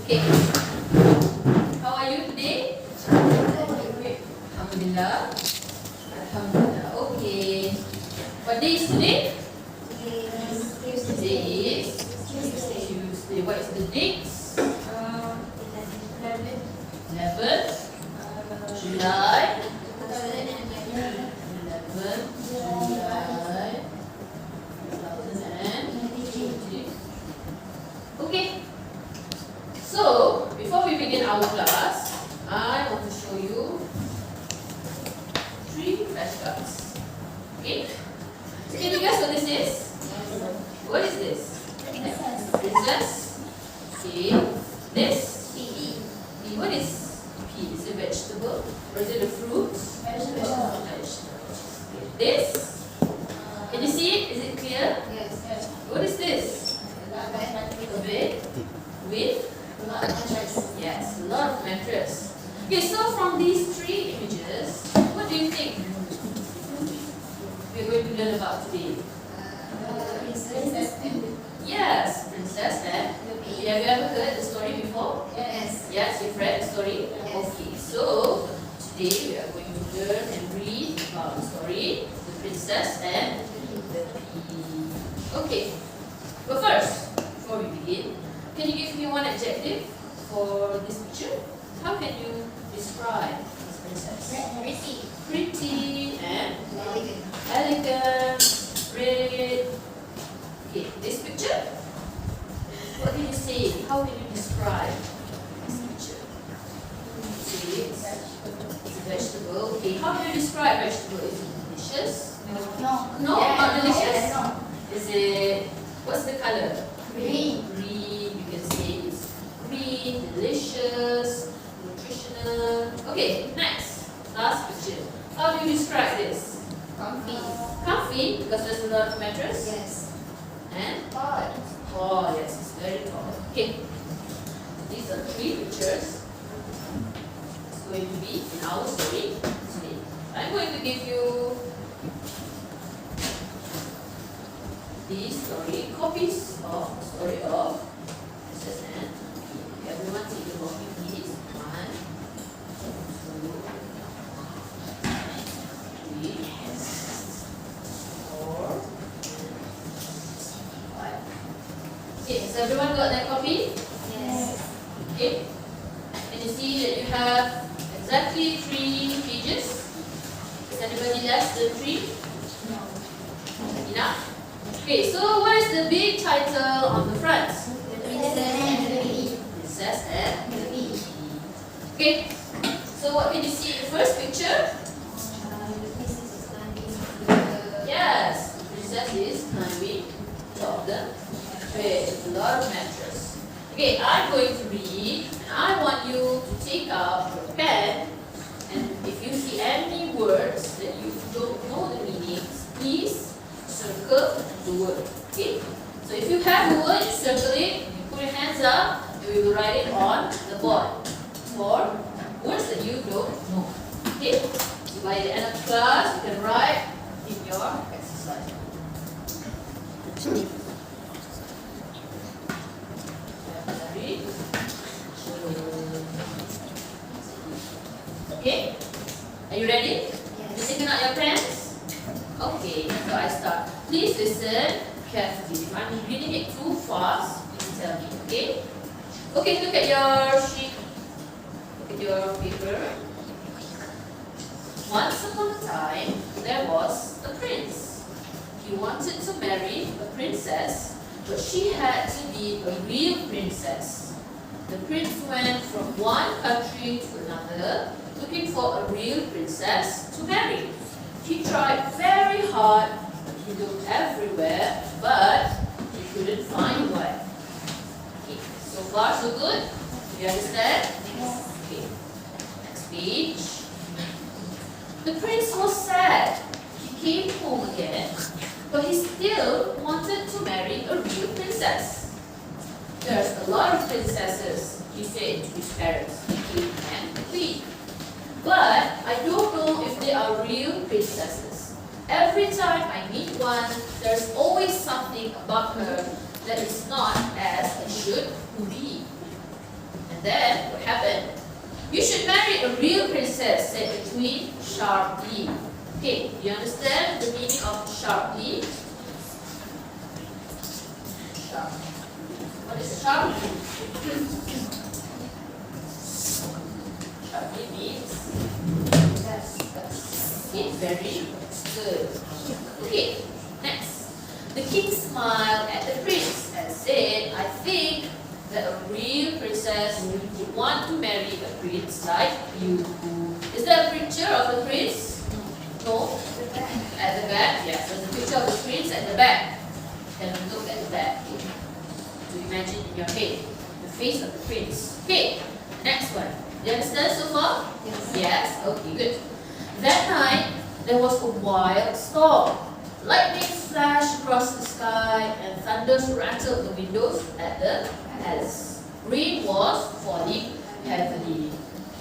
Okay. How are you today? Alhamdulillah. Alhamdulillah. Okay. What day is today? Today is Tuesday. What is the date? 11th July. 11th July 2020. Okay. So, before we begin our class, I want to show you 3 flashcards. Okay? Can you guess what this is? What is this? Princess. Okay. This? Pea. What is pea? Is it a vegetable? Or is it a fruit? Vegetable. This? Can you see it? Is it clear? Yes. What is this? A bed with? Yes, a lot of mattress. Okay, so from these 3 images, what do you think we're going to learn about today? Yes, Princess and The Pea. Have you ever heard the story before? Yes. Yes, you've read the story? Yes. Okay, so today we are going to learn and read about the story, The Princess and The Pea. Okay, but first, before we begin, can you give me one adjective for this picture? How can you describe this princess? Pretty and elegant, red. Okay, this picture. What can you say? How can you describe this picture? See, it's a vegetable. Okay, how can you describe vegetable? Is it delicious? No, not delicious. Is it? What's the color? Green. Green. You can say it's green, delicious, nutritional. Okay, next, last picture. How do you describe this? Comfy. Comfy because there's a lot of mattress. Yes. And Tall. tall, yes, it's very tall. Okay. These are 3 pictures. It's going to be in our story today. I'm going to give you these story copies of the story of Princess and The Pea. Everyone take the copy, please. 1, 2, 3, 4, 5. Okay, has everyone got that copy? Yes. Okay. Can you see that you have exactly 3 pages? Is anybody less than 3? No. Enough? Okay, so what is the big title on the front? Princess and The Pea. Princess and The Pea. Okay, so what can you see in the first picture? Yes, the princess is climbing top of the bed with a lot of mattress. Okay, I'm going to read, and I want you to take out your pen, and if you see any words that you don't know the meanings, please circle the word. Okay? So if you have a word, you circle it, you put your hands up, and we will write it on the board for words that you don't know. Okay? So by the end of the class, you can write in your exercise. Okay? Are you ready? Have you taken out your pens? Okay, so I start. Please listen carefully. If I'm reading it too fast, please tell me, okay? Okay, look at your sheet. Look at your paper. Once upon a time, there was a prince. He wanted to marry a princess, but she had to be a real princess. The prince went from one country to another, looking for a real princess to marry. He tried very hard, he looked everywhere, but he couldn't find one. Okay, so far so good? Do you understand? Yes. Okay, next page. The prince was sad. He came home again, but he still wanted to marry a real princess. There's a lot of princesses, he said to his parents, the king and the queen. But I don't know if they are real princesses. Every time I meet one, there's always something about her that is not as it should be. then what happened? You should marry a real princess, said the queen sharply. Okay, you understand the meaning of sharply? Sharp. What is sharply? Sharply means it's very good. Okay, next. The king smiled at the prince and said, I think that a real princess would want to marry a prince like you. Is there a picture of the prince? No? At the back? Yes, there's a picture of the prince at the back. Can you look at the back? To imagine in your head the face of the prince. Okay, next one. Do you understand so far? Yes. Yes? Okay, good. That night, there was a wild storm. Lightning flashed across the sky and thunders rattled the windows at the palace. Rain was falling heavily.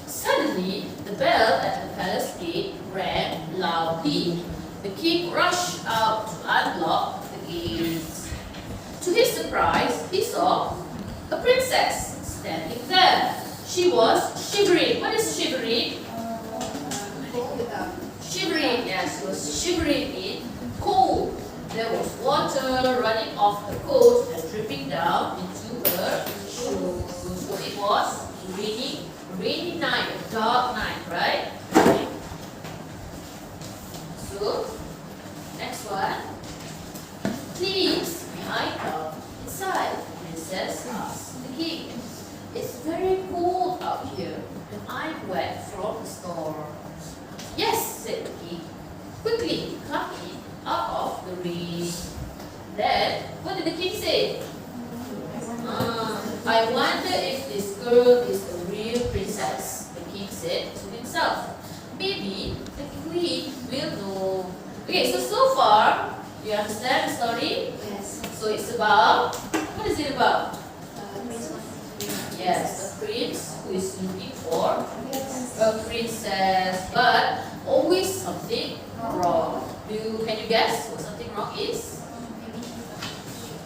Suddenly, the bell at the palace gate rang loudly. The king rushed out to unlock the gates. To his surprise, he saw a princess standing there. She was shivering. What is shivering? Shivering, yes, she was shivering in cold. There was water running off her coat and dripping down into her shoes. So it was rainy night, a dark night, right? So, next one. Please, may I come inside? The princess asked the king. It's very cold out here and I'm wet from the storm. Yes, said the king. Quickly, come in out of the rain. Then, what did the king say? I wonder if this girl is a real princess, the king said to himself. Maybe the queen will know. Okay, so far, you understand the story? Yes. So it's about, what is it about? Prince. Yes, a prince who is looking for a princess, but always something wrong. Can you guess what something wrong is?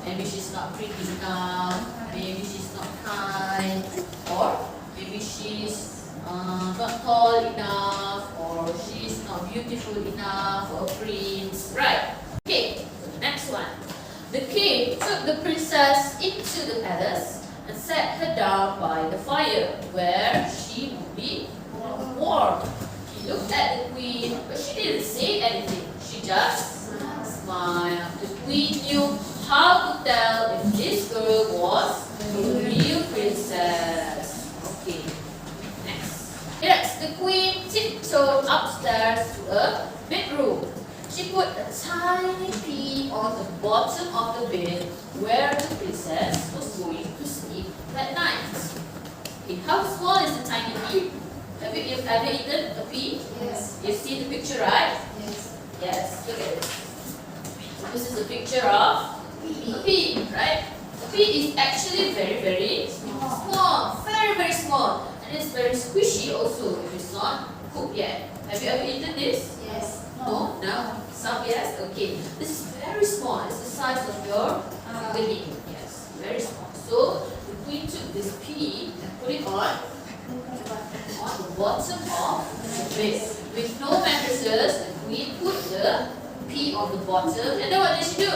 Maybe she's not pretty enough, maybe she's not kind, or maybe she's not tall enough, or she's not beautiful enough for a prince. Right. Okay, so the next one. The king took the princess into the palace and set her down by the fire where she would be warm. He looked at the queen, but she didn't say anything. She just smiled. The queen knew how to tell if this girl was a real princess. Okay, next. The queen tiptoed upstairs to a bedroom. She put a tiny pea on the bottom of the bed where the princess was going to sleep that night. Okay, how small is the tiny pea? Have you ever eaten a pea? Yes. You've seen the picture, right? Yes. Yes, look at this. This is a picture of a pea, right? A pea is actually very, very small. Very, very small. And it's very squishy also if it's not cooked yet. Have you ever eaten this? Yes. No? No? Some yes? Okay. This is very small. It's the size of your belly. Yes, very small. So the queen took this pea and put it on the bottom of the bed. With no mattresses, the queen put the pea on the bottom. And then what did she do?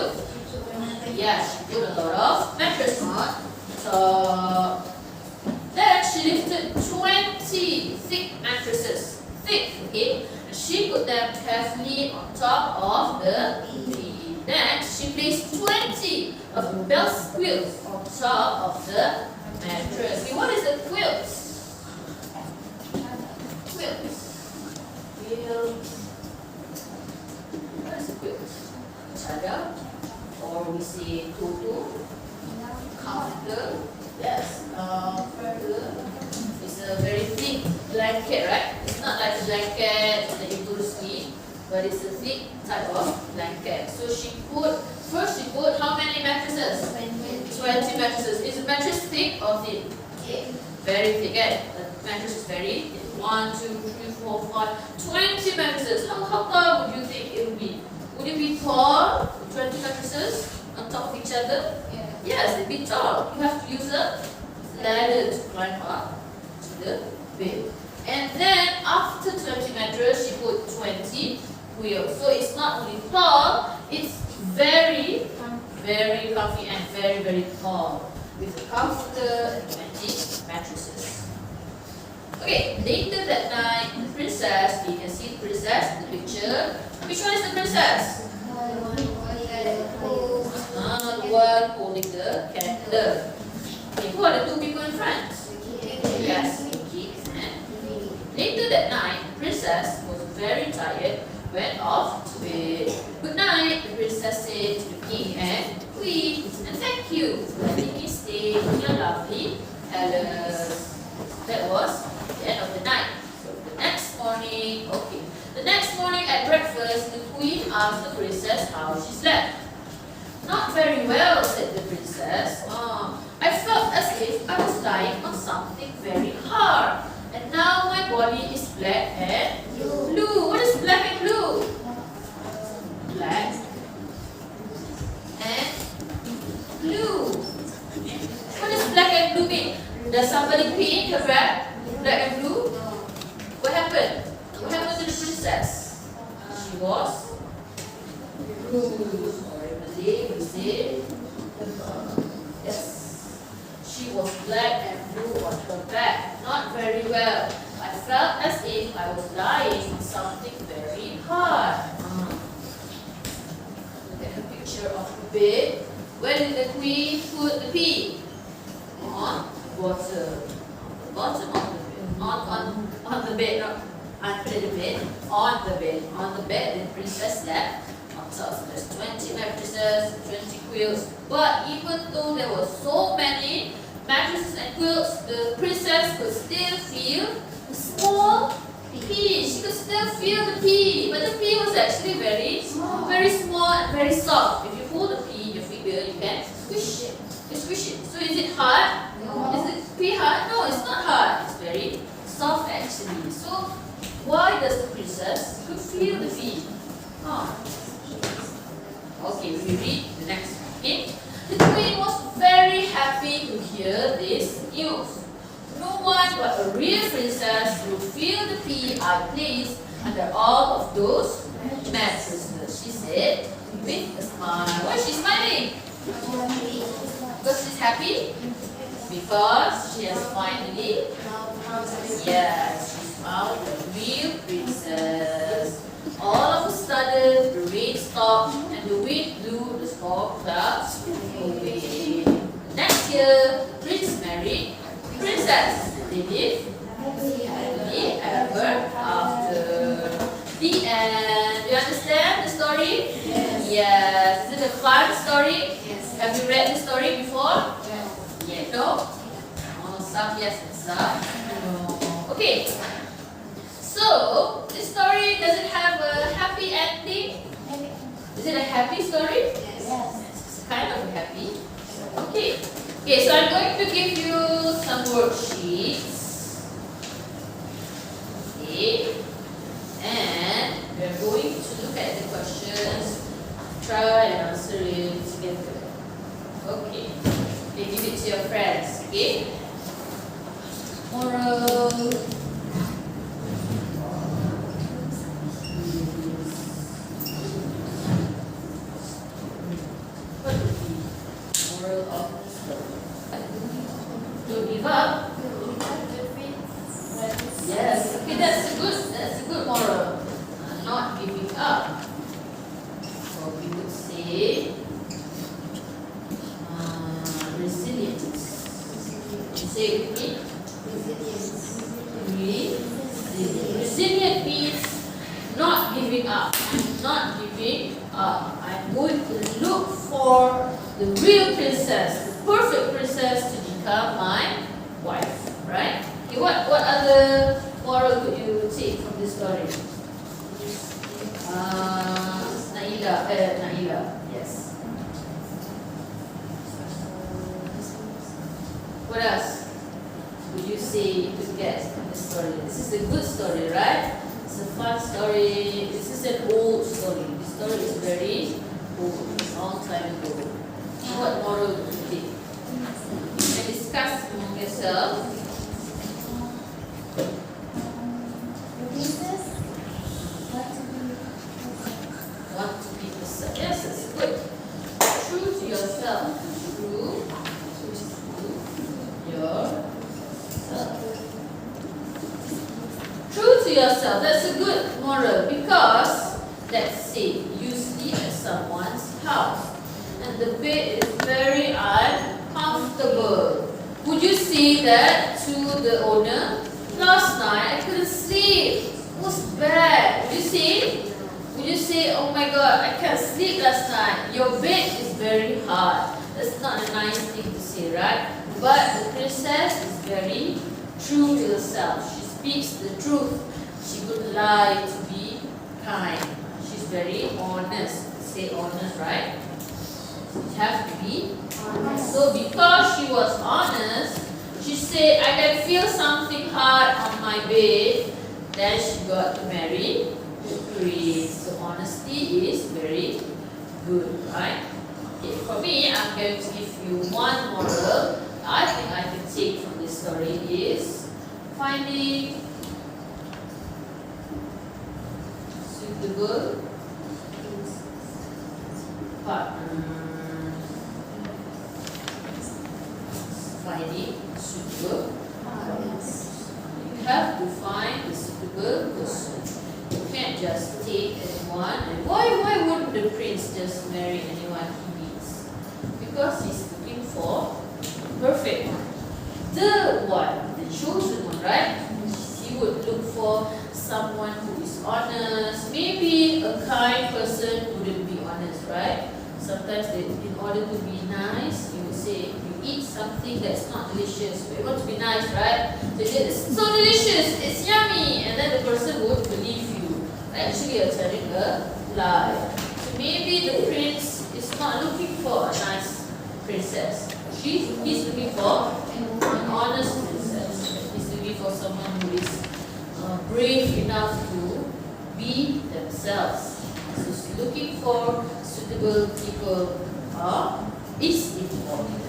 Yeah, she put a lot of mattress on top. Then she lifted 20 thick mattresses. Thick, okay? And she put them carefully on top of the pea. Then she placed 20 of the best quilts on top of the mattress. Okay, what is a quilt? Quilt. What is a quilt? Chadar, or we say tutu, comforter. Yes, comforter. It's a very thick blanket, right? It's not like a blanket that you go to sleep, but it's a thick type of blanket. So first she put how many mattresses? 20 mattresses. Is the mattress thick or thin? Very thick, eh? The mattress is very thick. 1, 2, 3, 4, 5, 20 mattresses. How tall would you think it would be? Would it be tall? 20 mattresses on top of each other? Yeah. Yes, it'd be tall. You have to use a ladder to climb up to the bed. And then after the empty mattress, she put 20 quills. So it's not only tall, it's very, very comfy and very, very tall with a comforter and 20 mattresses. Okay, later that night, the princess, you can see the princess in the picture. Which one is the princess? The one holding the candle. Okay, who are the two people in front? Yes, the king and later that night, the princess was very tired, went off to bed. Good night, the princess said to the king and queen, and thank you for letting me stay in your lovely palace. That was the end of the night. So the next morning, the next morning at breakfast, the queen asked the princess how she slept. Not very well, said the princess. I felt as if I was lying on something very hard. And now my body is black and blue. What is black and blue? Black and blue. What does black and blue mean? Does somebody paint her black and blue? What happened? What happened to the princess? She was blue. Sorry, we say yes. She was black and blue on her back. Not very well. I felt as if I was lying on something very hard. Look at the picture of the bed. Where did the queen put the pea? On the bottom of the bed. On the bed, not under the bed. On the bed. On the bed, the princess slept. On top, so there's 20 mattresses, 20 quilts. But even though there were so many mattresses and quilts, the princess could still feel the small pea. She could still feel the pea, but the pea was actually very small and very soft. If you hold the pea in your finger, you can squish it. You squish it. So is it hard? No. Is the pea hard? No, it's not hard. It's very soft actually. So why does the princess could feel the pea? Okay, we read the next one. Okay? The queen was very happy to hear this news. No one but a real princess would feel the pea I placed under all of those mattresses, she said with a smile. Why is she smiling? Because she's happy? Because she has finally, yes, she's found a real princess. All of a sudden, the rain stopped and the wind blew the storm clouds away. Next year, Prince married Princess. They lived happily ever after. The end. Do you understand the story? Yes. Is it a fun story? Yes. Have you read the story before? Yes. Yeah. No? Some yes and some no. Okay. So, this story, does it have a happy ending? Is it a happy story? Yes. It's kind of happy. Okay. Okay, so I'm going to give you some worksheets. Okay. And we're going to look at the questions. Try and answer it together. Okay. Okay, give it to your friends. Okay. Moral. Don't give up. Yes. Okay, that's a good moral. Not giving up. So we would say resilience. Say it with me. Resilient means not giving up. I'm not giving up. I'm going to look for the real princess, the perfect princess to become my wife. Right? Okay, what other moral could you take from this story? Naila. Yes. What else would you say you could get from this story? This is a good story, right? It's a fun story. This is an old story. This story is very old, a long time ago. What moral would you take? You can discuss among yourself. Princess. Want to be yourself. Yes, it's good. True to yourself. True to yourself. True to yourself. That's a good moral because let's say you sleep at someone's house and the bed is very uncomfortable. Would you say that to the owner? Last night I couldn't sleep. It was bad. Would you say? Would you say, oh my god, I can't sleep last night. Your bed is very hard. That's not a nice thing to say, right? But the princess is very true to herself. She speaks the truth. She would lie to be kind. She's very honest. Say honest, right? You have to be honest. So because she was honest, she said, I can feel something hard on my bed. Then she got to marry the prince. So honesty is very good, right? Okay, for me, I'm going to give you one moral I think I can take from this story is finding suitable partner. Finding suitable partners. You have to find the suitable person. You can't just take anyone. And why wouldn't the prince just marry anyone he meets? Because he's looking for perfect one. The one, the chosen one, right? He would look for someone who is honest. Maybe a kind person wouldn't be honest, right? Sometimes in order to be nice, you would say you eat something that's not delicious. But you want to be nice, right? So you say, it's so delicious, it's yummy, and then the person would believe you. Actually, you're telling a lie. So maybe the prince is not looking for a nice princess. He's looking for an honest princess. He's looking for someone who is brave enough to be themselves. So he's looking for suitable people is important.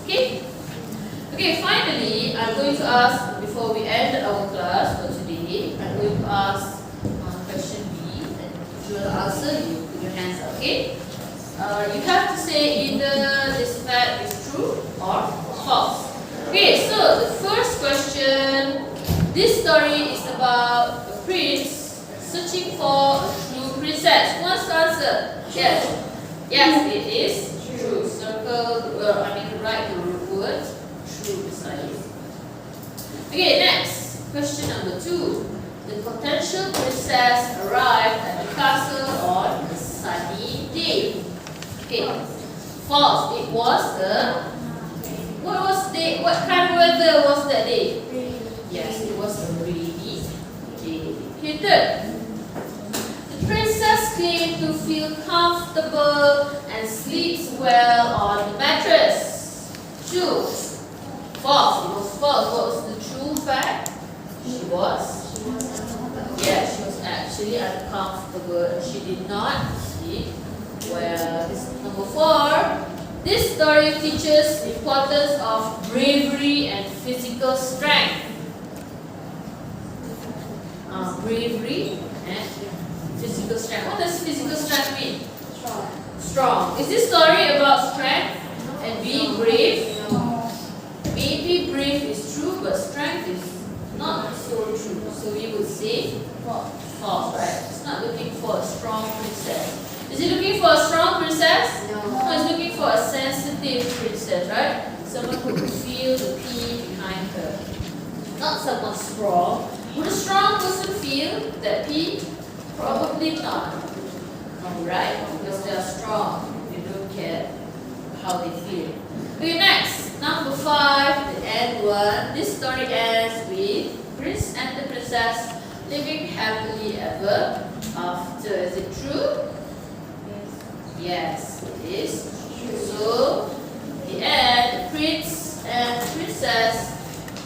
Okay? Okay, finally, I'm going to ask, before we end our class for today, I'm going to ask question B. And if you want to answer, you put your hands up, okay? You have to say either this fact is true or false. Okay, so the first question, this story is about a prince searching for a true princess. Who wants to answer? Yes. Yes, it is true. Circle, write the word true beside it. Okay, next. Question number 2. The potential princess arrived at the castle on a sunny day. Okay, false. It was what kind of weather was that day? Yes, it was a rainy day. Okay, third. The princess claimed to feel comfortable and sleeps well on the mattress. True. False. It was false. What was the true fact? She was actually uncomfortable. She did not sleep well. Number 4. This story teaches the importance of bravery and physical strength. Bravery and physical strength. What does physical strength mean? Strong. Is this story about strength and being brave? Maybe brave is true, but strength is not so true. So we would say false, right? It's not looking for a strong princess. Is it looking for a strong princess? No, it's looking for a sensitive princess, right? Someone who can feel the pea behind her. Not someone strong. Would a strong person feel that pea? Probably not. Right? Because they are strong. They don't care how they feel. Okay, next. Number 5, the end one. This story ends with Prince and the Princess living happily ever after. Is it true? Yes, it is true. So, the end, the prince and the princess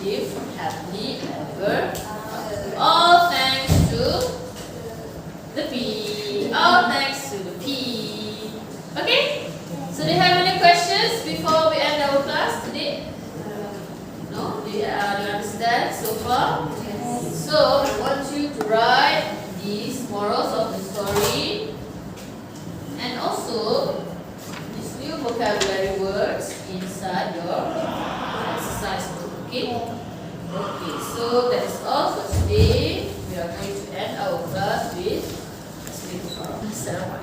live happily ever after. All thanks to the pea. All thanks to the pea. Okay? So, do you have any questions before we end our class today? Understand so far? So I want you to write these morals of the story and also these new vocabulary words inside your exercise book. Okay? Okay, so that is all for today. We are going to end our class with Assalamualaikum.